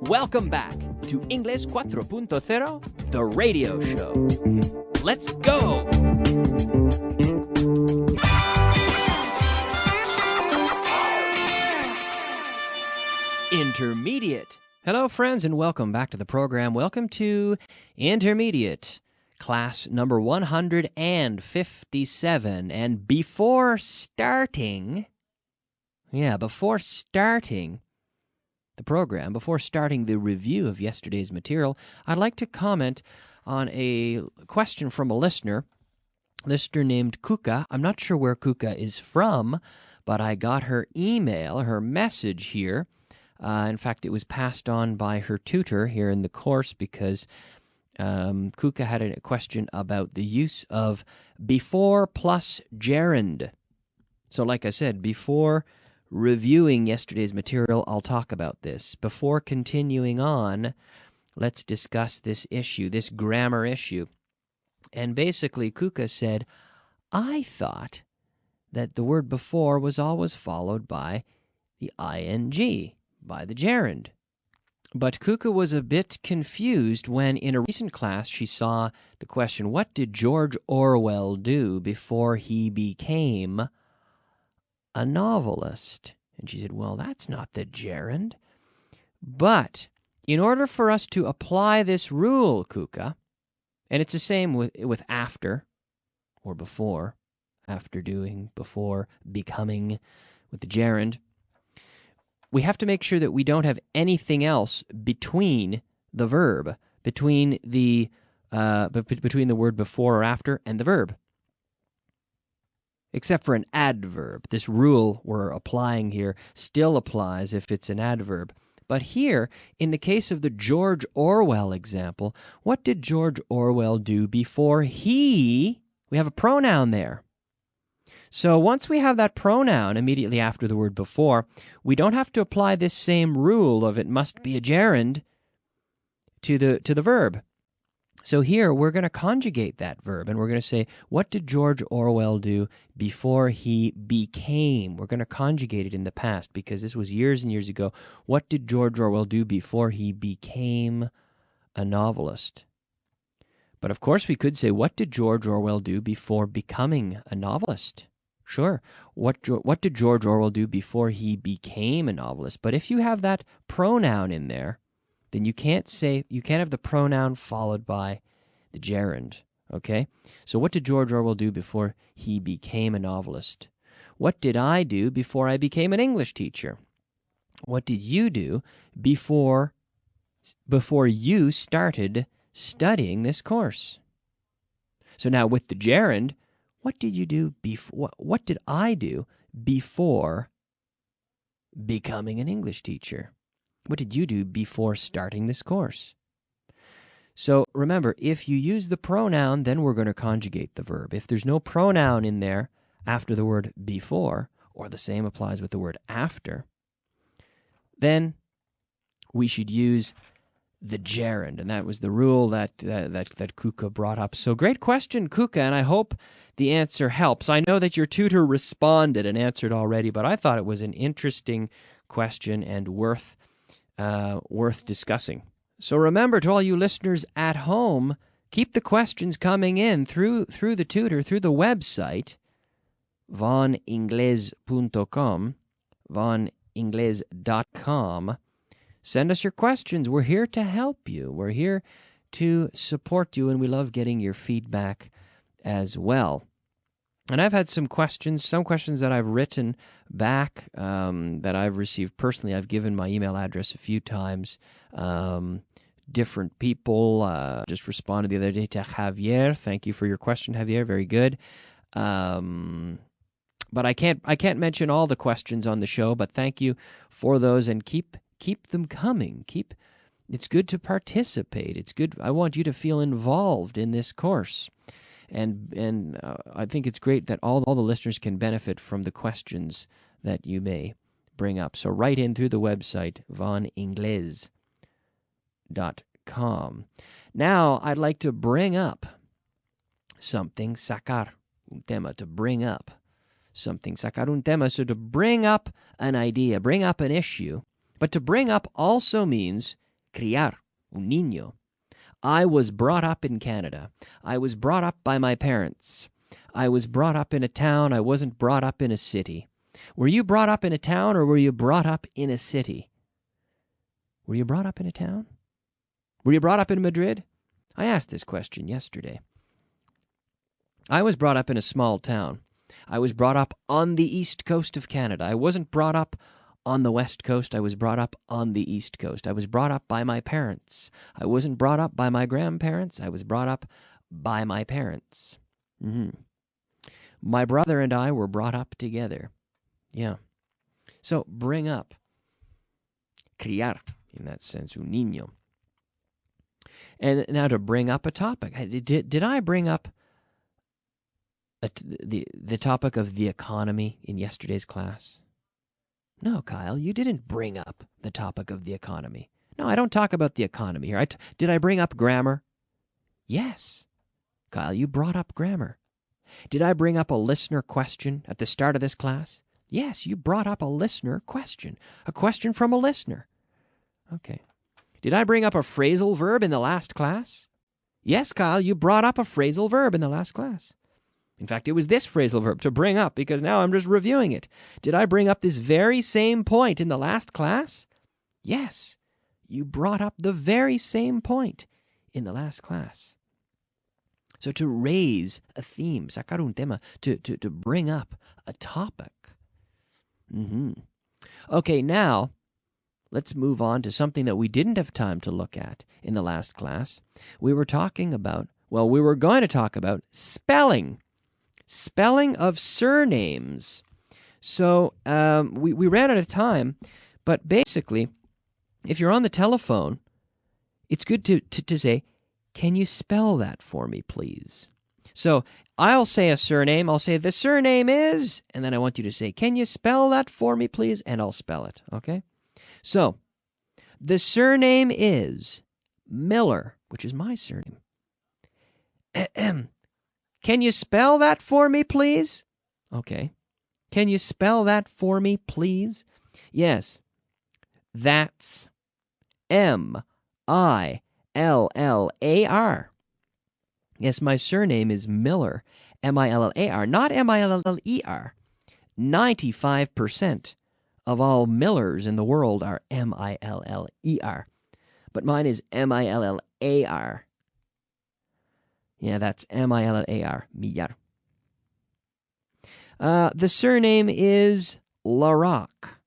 Welcome back to Inglés 4.0, the radio show. Let's go! Intermediate. Hello, friends, and welcome back to the program. Welcome to Intermediate, class number 157. And before starting the program, before starting the review of yesterday's material, I'd like to comment on a question from a listener named Kuka. I'm not sure where Kuka is from, but I got her email, her message here. In fact, it was passed on by her tutor here in the course because Kuka had a question about the use of before plus gerund. So like I said, before reviewing yesterday's material, I'll talk about this. Before continuing on, let's discuss this issue, this grammar issue. And basically, Kuka said, I thought that the word before was always followed by the ing, by the gerund. But Kuka was a bit confused when in a recent class she saw the question, what did George Orwell do before he became a novelist? And she said, well, that's not the gerund. But in order for us to apply this rule, Kuka, and it's the same with after or before, after doing, before becoming, with the gerund, we have to make sure that we don't have anything else between the verb, between the word before or after and the verb, except for an adverb. This rule we're applying here still applies if it's an adverb. But here, in the case of the George Orwell example, what did George Orwell do before we have a pronoun there. So once we have that pronoun immediately after the word before, we don't have to apply this same rule of it must be a gerund to the verb. So here we're going to conjugate that verb, and we're going to say, what did George Orwell do before he became? We're going to conjugate it in the past because this was years and years ago. What did George Orwell do before he became a novelist? But of course we could say, what did George Orwell do before becoming a novelist? Sure. What did George Orwell do before he became a novelist? But if you have that pronoun in there, then you can't have the pronoun followed by the gerund, okay? So what did George Orwell do before he became a novelist? What did I do before I became an English teacher? What did you do before you started studying this course? So now with the gerund, what did you do before? What did I do before becoming an English teacher? What did you do before starting this course? So remember, if you use the pronoun, then we're going to conjugate the verb. If there's no pronoun in there after the word before, or the same applies with the word after, then we should use the gerund, and that was the rule that Kuka brought up. So great question, Kuka, and I hope the answer helps. I know that your tutor responded and answered already, but I thought it was an interesting question and worth discussing. So remember, to all you listeners at home, keep the questions coming in through the tutor, through the website, voningles.com, voningles.com. Send us your questions. We're here to help you. We're here to support you, and we love getting your feedback as well. And I've had some questions that I've written back that I've received personally. I've given my email address a few times. Different people just responded the other day to Javier. Thank you for your question, Javier. Very good. But I can't mention all the questions on the show, but thank you for those, and keep them coming. It's good to participate. It's good. I want you to feel involved in this course. And I think it's great that all the listeners can benefit from the questions that you may bring up. So write in through the website, voningles.com. Now, I'd like to bring up something, sacar un tema, to bring up something, sacar un tema, so to bring up an idea, bring up an issue. But to bring up also means Criar, un niño. I was brought up in Canada. I was brought up by my parents. I was brought up in a town. I wasn't brought up in a city. Were you brought up in a town or were you brought up in a city? Were you brought up in a town? Were you brought up in Madrid? I asked this question yesterday. I was brought up in a small town. I was brought up on the east coast of Canada. I wasn't brought up on the west coast. I was brought up on the east coast. I was brought up by my parents. I wasn't brought up by my grandparents. I was brought up by my parents. My brother and I were brought up together. Yeah. So, bring up. Criar, in that sense, un niño. And now to bring up a topic. Did I bring up the topic of the economy in yesterday's class? No, Kyle, you didn't bring up the topic of the economy. No, I don't talk about the economy here. Did I bring up grammar? Yes. Kyle, you brought up grammar. Did I bring up a listener question at the start of this class? Yes, you brought up a listener question. A question from a listener. Okay. Did I bring up a phrasal verb in the last class? Yes, Kyle, you brought up a phrasal verb in the last class. In fact, it was this phrasal verb, to bring up, because now I'm just reviewing it. Did I bring up this very same point in the last class? Yes, you brought up the very same point in the last class. So to raise a theme, sacar un tema, to bring up a topic. Okay, now let's move on to something that we didn't have time to look at in the last class. We were going to talk about spelling. Spelling of surnames. So we ran out of time, but basically, if you're on the telephone, it's good to say, can you spell that for me, please? So I'll say a surname. I'll say, the surname is, and then I want you to say, can you spell that for me, please? And I'll spell it, okay? So the surname is Miller, which is my surname. Can you spell that for me, please? Okay. Can you spell that for me, please? Yes. That's M-I-L-L-A-R. Yes, my surname is Miller. M-I-L-L-A-R, not M-I-L-L-E-R. 95% of all Millers in the world are M-I-L-L-E-R. But mine is M-I-L-L-A-R. Yeah, that's M-I-L-L-A-R, Millar. The surname is Larocque.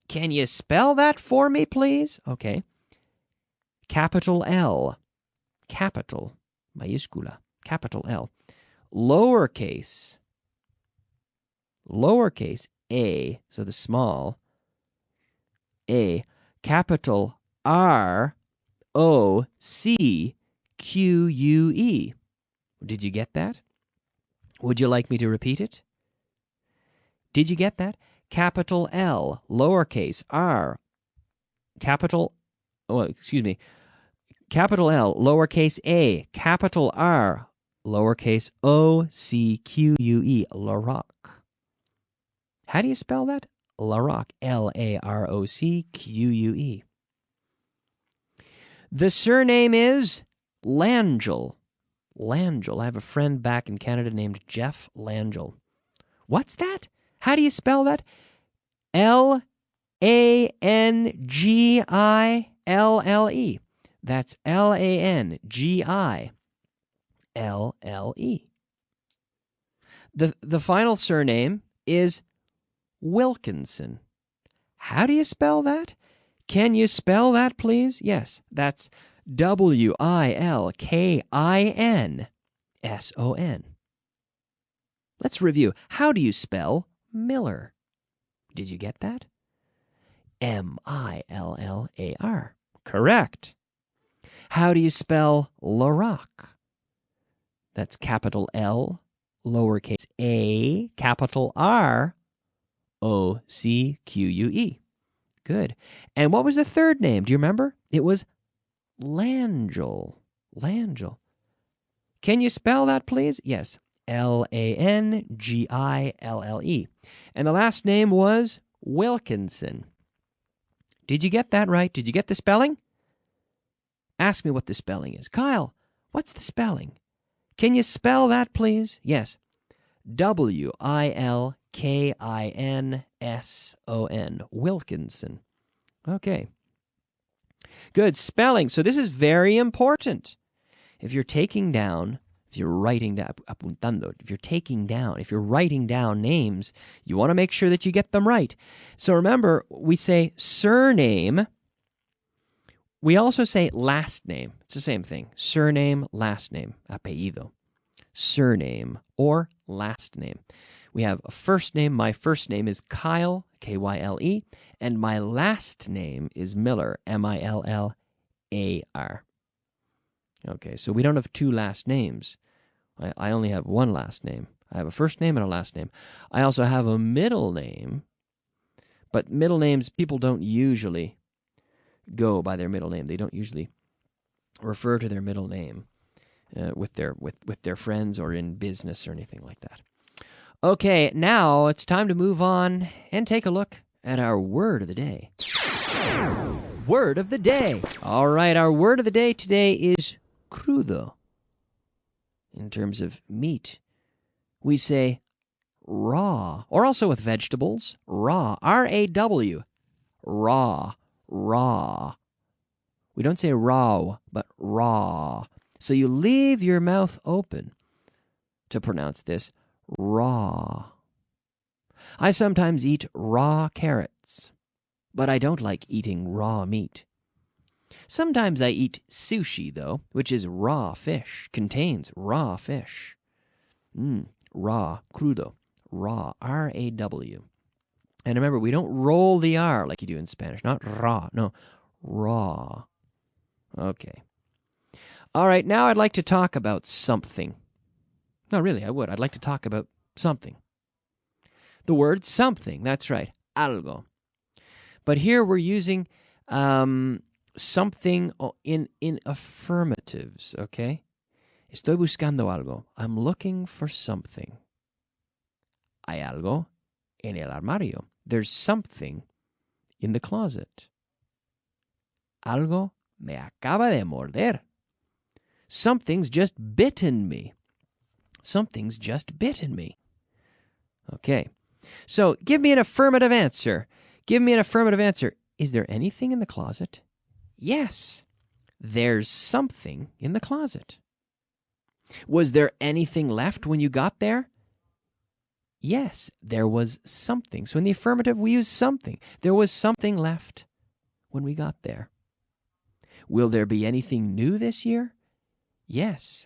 Can you spell that for me, please? Okay. Capital L. Capital. Mayúscula. Capital L. Lowercase. Lowercase a, so the small a. Capital R-O-C Q-U-E. Did you get that? Would you like me to repeat it? Did you get that? Capital L, lowercase r, capital L, lowercase a, capital R, lowercase O-C-Q-U-E, Larocque. How do you spell that? Larocque, L-A-R-O-C-Q-U-E. The surname is Langell. Langell. I have a friend back in Canada named Jeff Langell. What's that? How do you spell that? L-A-N-G-I-L-L-E. That's L-A-N-G-I-L-L-E. The final surname is Wilkinson. How do you spell that? Can you spell that, please? Yes, that's W-I-L-K-I-N-S-O-N. Let's review. How do you spell Miller? Did you get that? M-I-L-L-A-R. Correct. How do you spell Larocque? That's capital L, lowercase a, capital R, O-C-Q-U-E. Good. And what was the third name? Do you remember? It was Langell. Langell. Can you spell that, please? Yes. L-A-N-G-I-L-L-E. And the last name was Wilkinson. Did you get that right? Did you get the spelling? Ask me what the spelling is. Kyle, what's the spelling? Can you spell that, please? Yes. Wilkinson. Wilkinson. Okay. Good. Spelling. So this is very important. If you're taking down, if you're writing down, apuntando, if you're writing down names, you want to make sure that you get them right. So remember, we say surname. We also say last name. It's the same thing. Surname, last name, apellido. Surname or last name. We have a first name. My first name is Kyle, Kyle, and my last name is Miller, Millar. Okay, so we don't have two last names. I only have one last name. I have a first name and a last name. I also have a middle name, but middle names, people don't usually go by their middle name. They don't usually refer to their middle name with their friends or in business or anything like that. Okay, now it's time to move on and take a look at our word of the day. Word of the day. All right, our word of the day today is crudo. In terms of meat, we say raw, or also with vegetables, raw, R-A-W, raw, raw. We don't say raw, but raw. So you leave your mouth open to pronounce this raw. I sometimes eat raw carrots, but I don't like eating raw meat. Sometimes I eat sushi, though, which is raw fish, contains raw fish. Raw, crudo, raw, R-A-W. And remember, we don't roll the R like you do in Spanish. Not raw, no, raw. Okay. All right, now I'd like to talk about something. No, really, I would. I'd like to talk about something. The word something, that's right, algo. But here we're using something in affirmatives, okay? Estoy buscando algo. I'm looking for something. Hay algo en el armario. There's something in the closet. Algo me acaba de morder. Something's just bitten me. Something's just bitten me. Okay. So give me an affirmative answer. Give me an affirmative answer. Is there anything in the closet? Yes. There's something in the closet. Was there anything left when you got there? Yes, there was something. So in the affirmative, we use something. There was something left when we got there. Will there be anything new this year? Yes,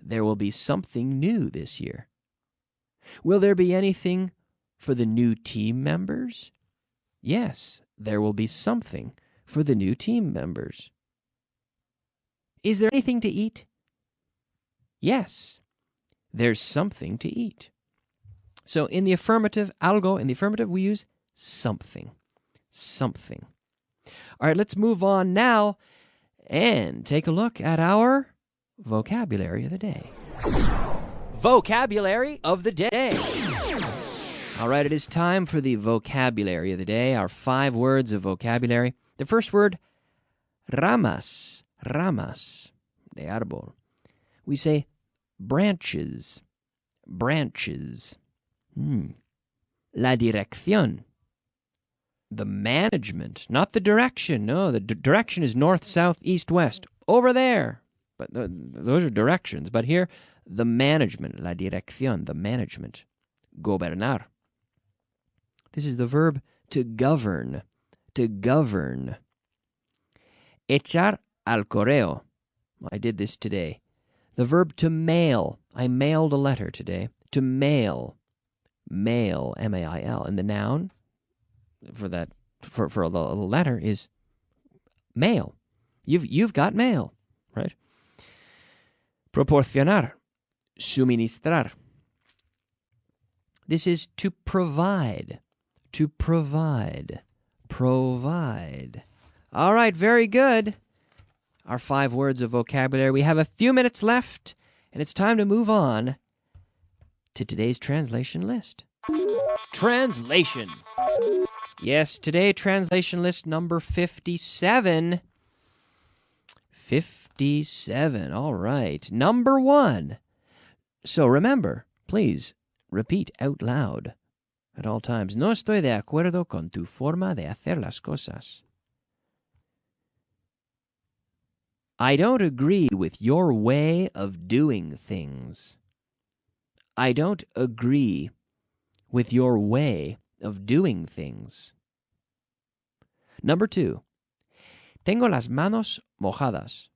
there will be something new this year. Will there be anything for the new team members? Yes, there will be something for the new team members. Is there anything to eat? Yes, there's something to eat. So in the affirmative, algo, in the affirmative, we use something. Something. All right, let's move on now and take a look at our vocabulary of the day. Vocabulary of the day. All right, it is time for the vocabulary of the day, our 5 words of vocabulary. The first word, ramas, ramas, de árbol. We say branches, branches. La dirección, the management, not the direction. No, the direction is north, south, east, west, over there. But those are directions. But here, the management, la dirección, the management, gobernar. This is the verb to govern, to govern. Echar al correo. I did this today. The verb to mail. I mailed a letter today. To mail. Mail, M-A-I-L. And the noun for that for the letter is mail. You've got mail, right? Proporcionar, suministrar. This is to provide. To provide. Provide. All right, very good. Our 5 words of vocabulary. We have a few minutes left, and it's time to move on to today's translation list. Translation. Yes, today translation list number 57. 57, all right. Number 1. So remember, please repeat out loud at all times. No estoy de acuerdo con tu forma de hacer las cosas. I don't agree with your way of doing things. I don't agree with your way of doing things. Number 2. Tengo las manos mojadas.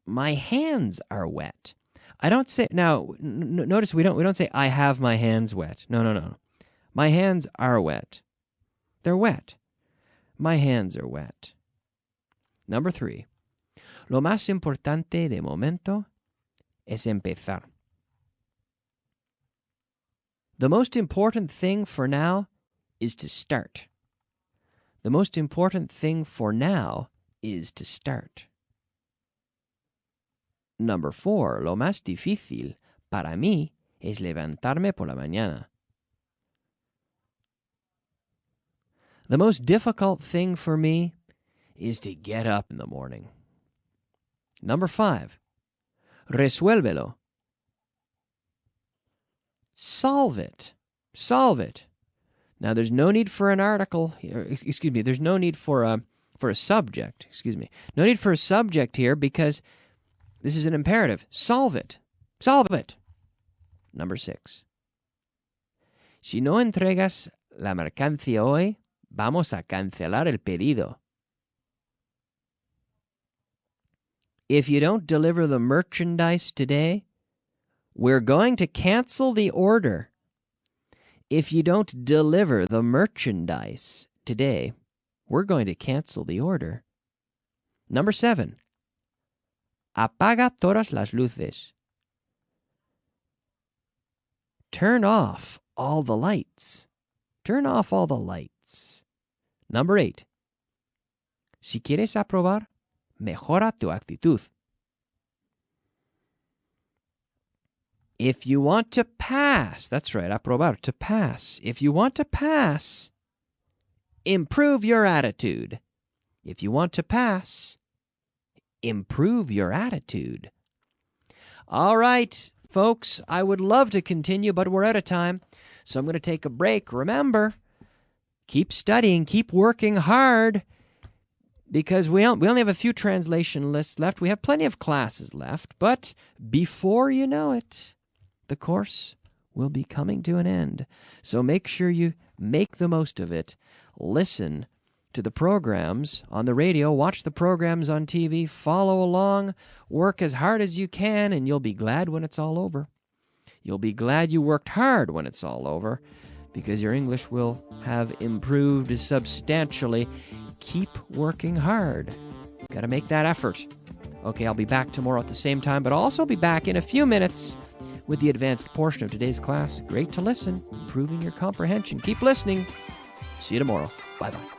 My hands are wet. I don't say, now, notice we don't say I have my hands wet. No. My hands are wet. They're wet. My hands are wet. Number 3. Lo más importante de momento es empezar. The most important thing for now is to start. The most important thing for now is to start. Number 4. Lo más difícil para mí es levantarme por la mañana. The most difficult thing for me is to get up in the morning. Number 5. Resuélvelo. Solve it. Solve it. Now, there's no need for an article. There's no need for a subject. No need for a subject here because this is an imperative. Solve it. Solve it. Number 6. Si no entregas la mercancía hoy, vamos a cancelar el pedido. If you don't deliver the merchandise today, we're going to cancel the order. If you don't deliver the merchandise today, we're going to cancel the order. Number 7. Apaga todas las luces. Turn off all the lights. Turn off all the lights. Number 8. Si quieres aprobar, mejora tu actitud. If you want to pass, that's right, aprobar, to pass. If you want to pass, improve your attitude. If you want to pass, improve your attitude. All right, folks, I would love to continue, but we're out of time, so I'm going to take a break. Remember, keep studying, keep working hard, because we only have a few translation lists left. We have plenty of classes left, but before you know it, the course will be coming to an end. So make sure you make the most of it. Listen to the programs on the radio, watch the programs on TV, follow along, work as hard as you can, and you'll be glad when it's all over. You'll be glad you worked hard when it's all over, because your English will have improved substantially. Keep working hard. Got to make that effort. Okay, I'll be back tomorrow at the same time, but I'll also be back in a few minutes with the advanced portion of today's class. Great to listen, improving your comprehension. Keep listening. See you tomorrow. Bye-bye.